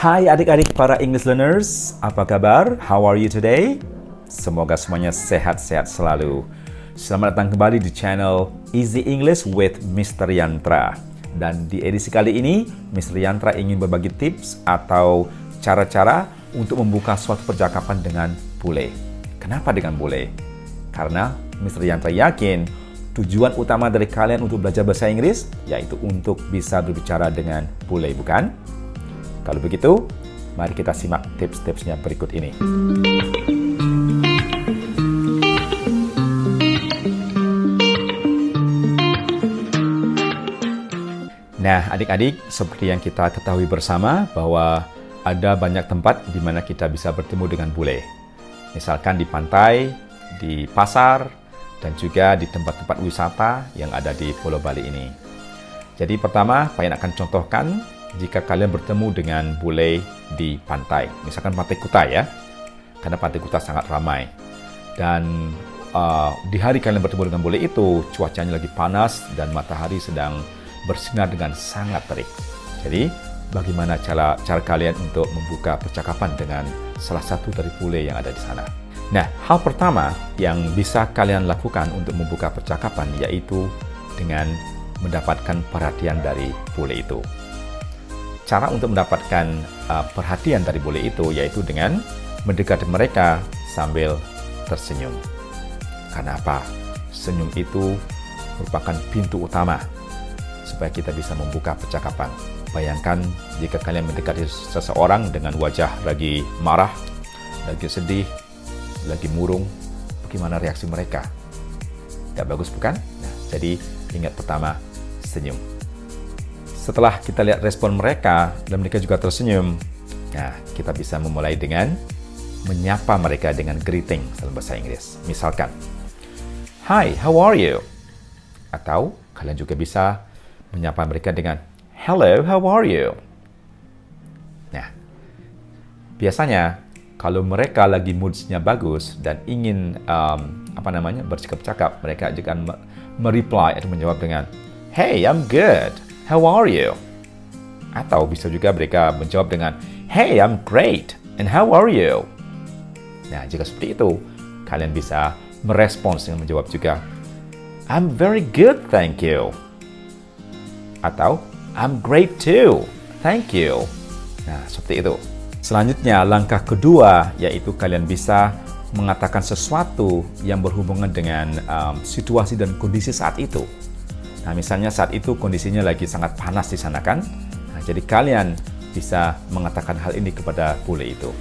Hai adik-adik para English learners, apa kabar? How are you today? Semoga semuanya sehat-sehat selalu. Selamat datang kembali di channel Easy English with Mr. Yantra. Dan di edisi kali ini, Mr. Yantra ingin berbagi tips atau cara-cara untuk membuka suatu percakapan dengan bule. Kenapa dengan bule? Karena Mr. Yantra yakin tujuan utama dari kalian untuk belajar bahasa Inggris yaitu untuk bisa berbicara dengan bule, bukan? Kalau begitu, mari kita simak tips-tipsnya berikut ini. Nah, adik-adik, seperti yang kita ketahui bersama bahwa ada banyak tempat di mana kita bisa bertemu dengan bule. Misalkan di pantai, di pasar, dan juga di tempat-tempat wisata yang ada di Pulau Bali ini. Jadi pertama, Pak Yan akan contohkan jika kalian bertemu dengan bule di pantai. Misalkan Pantai Kuta ya, karena Pantai Kuta sangat ramai. Dan di hari kalian bertemu dengan bule itu, cuacanya lagi panas dan matahari sedang bersinar dengan sangat terik. Jadi, bagaimana cara kalian untuk membuka percakapan dengan salah satu dari bule yang ada di sana? Nah, hal pertama yang bisa kalian lakukan untuk membuka percakapan yaitu dengan mendapatkan perhatian dari bule itu. Cara untuk mendapatkan perhatian dari bule itu yaitu dengan mendekati mereka sambil tersenyum. Karena apa? Senyum itu merupakan pintu utama supaya kita bisa membuka percakapan. Bayangkan jika kalian mendekati seseorang dengan wajah lagi marah, lagi sedih, lagi murung, bagaimana reaksi mereka? Tidak bagus, bukan? Nah, jadi ingat pertama, senyum. Setelah kita lihat respon mereka dan mereka juga tersenyum, nah kita bisa memulai dengan menyapa mereka dengan greeting dalam bahasa Inggris. Misalkan, "Hi, how are you?" Atau kalian juga bisa menyapa mereka dengan "Hello, how are you?" Nah, biasanya kalau mereka lagi mood-nya bagus dan ingin bercakap-cakap, mereka akan mereply atau menjawab dengan "Hey, I'm good. How are you?" Atau bisa juga mereka menjawab dengan "Hey, I'm great. And how are you?" Nah, jika seperti itu, kalian bisa merespons dengan menjawab juga "I'm very good, thank you." Atau "I'm great too, thank you." Nah, seperti itu. Selanjutnya, langkah kedua yaitu kalian bisa mengatakan sesuatu yang berhubungan dengan situasi dan kondisi saat itu. Nah, misalnya saat itu kondisinya lagi sangat panas di sana kan? Nah, jadi kalian bisa mengatakan hal ini kepada bule itu.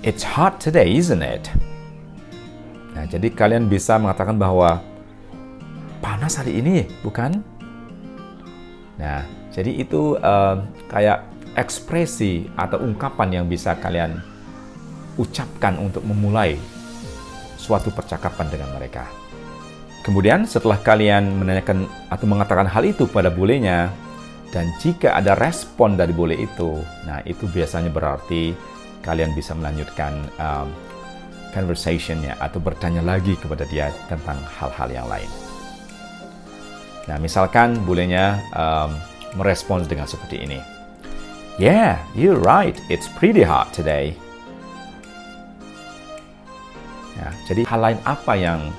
"It's hot today, isn't it?" Nah, jadi kalian bisa mengatakan bahwa panas hari ini, bukan? Nah, jadi itu kayak ekspresi atau ungkapan yang bisa kalian ucapkan untuk memulai suatu percakapan dengan mereka. Kemudian setelah kalian menanyakan atau mengatakan hal itu kepada bulenya, dan jika ada respon dari bule itu, nah itu biasanya berarti kalian bisa melanjutkan conversation-nya atau bertanya lagi kepada dia tentang hal-hal yang lain. Nah, misalkan bulenya merespons dengan seperti ini. "Yeah, you're right. It's pretty hot today." Ya, jadi hal lain apa yang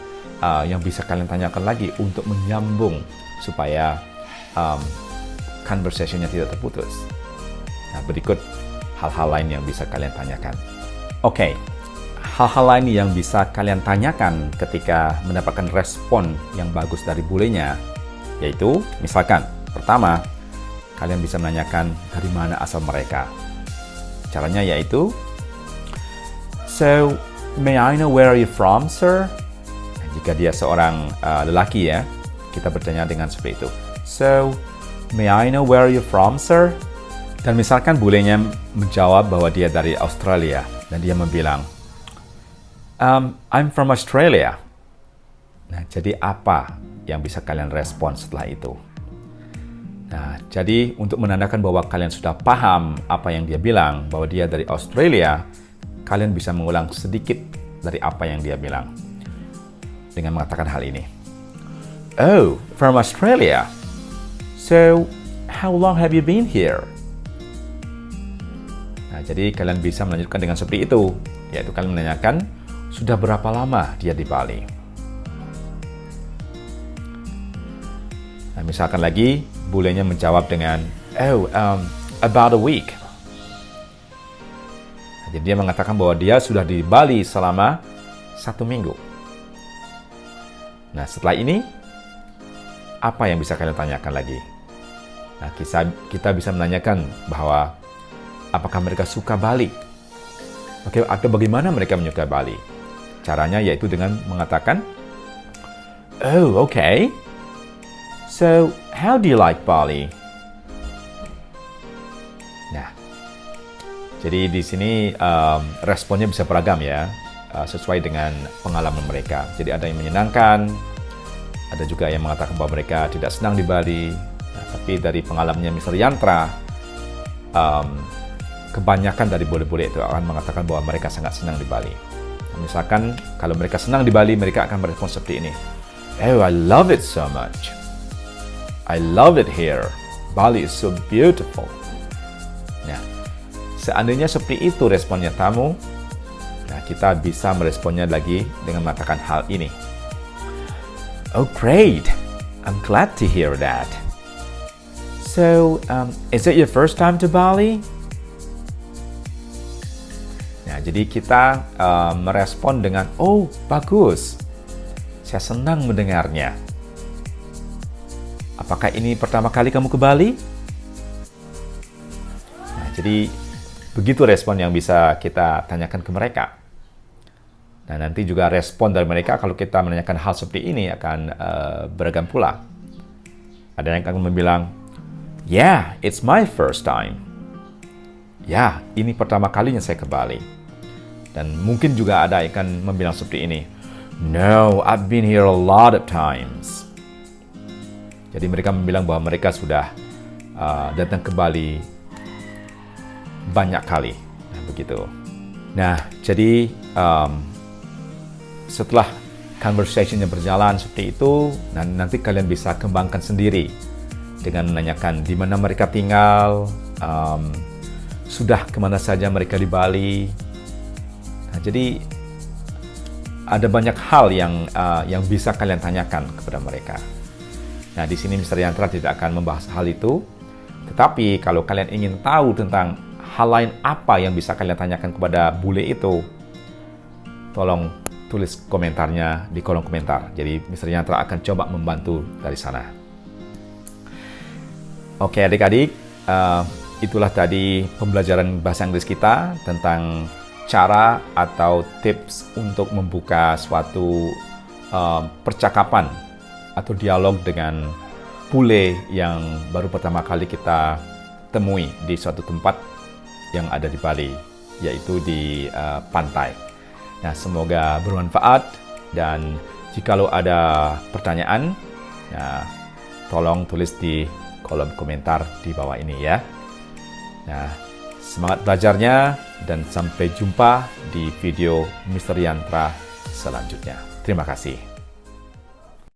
bisa kalian tanyakan lagi untuk menyambung supaya conversation-nya tidak terputus. Nah, berikut hal-hal lain yang bisa kalian tanyakan. Oke, hal-hal lain yang bisa kalian tanyakan ketika mendapatkan respon yang bagus dari bulenya, yaitu misalkan, pertama, kalian bisa menanyakan dari mana asal mereka. Caranya yaitu, "So, may I know where are you from, sir?" Jika dia seorang lelaki ya, kita bertanya dengan seperti itu. "So, may I know where are you from, sir?" Dan misalkan bulenya menjawab bahwa dia dari Australia dan dia bilang, "I'm from Australia." Nah, jadi apa yang bisa kalian respon setelah itu? Nah, jadi untuk menandakan bahwa kalian sudah paham apa yang dia bilang, bahwa dia dari Australia, kalian bisa mengulang sedikit dari apa yang dia bilang dengan mengatakan hal ini. "Oh, from Australia. So, how long have you been here?" Nah, jadi kalian bisa melanjutkan dengan seperti itu, yaitu kalian menanyakan, sudah berapa lama dia di Bali? Nah, misalkan lagi, bulenya menjawab dengan, about a week. Nah, jadi dia mengatakan bahwa dia sudah di Bali selama 1 minggu. Nah, setelah ini, apa yang bisa kalian tanyakan lagi? Nah, kita bisa menanyakan bahwa apakah mereka suka Bali? Atau bagaimana mereka menyukai Bali? Caranya yaitu dengan mengatakan, oh, okay. So, how do you like Bali? Nah, jadi di sini responnya bisa beragam ya, sesuai dengan pengalaman mereka. Jadi ada yang menyenangkan, ada juga yang mengatakan bahwa mereka tidak senang di Bali. Nah, tapi dari pengalamannya Mr. Yantra, kebanyakan dari bule-bule itu akan mengatakan bahwa mereka sangat senang di Bali. Nah, misalkan kalau mereka senang di Bali, mereka akan merespon seperti ini. Oh, I love it so much. I love it here. Bali is so beautiful. Nah, seandainya seperti itu responnya tamu, nah kita bisa meresponnya lagi dengan mengatakan hal ini. Oh, great. I'm glad to hear that. So, is it your first time to Bali? Nah, jadi kita merespon dengan, oh, bagus. Saya senang mendengarnya. Apakah ini pertama kali kamu ke Bali? Nah, jadi begitu respon yang bisa kita tanyakan ke mereka. Nah, nanti juga respon dari mereka kalau kita menanyakan hal seperti ini akan beragam pula. Ada yang akan bilang, yeah, it's my first time. Ya, ini pertama kalinya saya ke Bali. Dan mungkin juga ada yang akan membilang seperti ini, no, I've been here a lot of times. Jadi mereka bilang bahwa mereka sudah datang ke Bali banyak kali. Nah, begitu. Nah, jadi setelah conversation-nya berjalan seperti itu, nanti kalian bisa kembangkan sendiri dengan menanyakan di mana mereka tinggal, sudah kemana saja mereka di Bali. Nah, jadi ada banyak hal yang bisa kalian tanyakan kepada mereka. Nah, di sini Mr. Yantra tidak akan membahas hal itu, tetapi kalau kalian ingin tahu tentang hal lain apa yang bisa kalian tanyakan kepada bule itu, tolong tulis komentarnya di kolom komentar. Jadi Mr. Yantra akan coba membantu dari sana. Oke adik-adik, itulah tadi pembelajaran bahasa Inggris kita tentang cara atau tips untuk membuka suatu percakapan atau dialog dengan bule yang baru pertama kali kita temui di suatu tempat yang ada di Bali, yaitu di pantai. Nah, semoga bermanfaat, dan jikalau ada pertanyaan, nah, tolong tulis di kolom komentar di bawah ini ya. Nah, semangat belajarnya dan sampai jumpa di video Mr. Yantra selanjutnya. Terima kasih.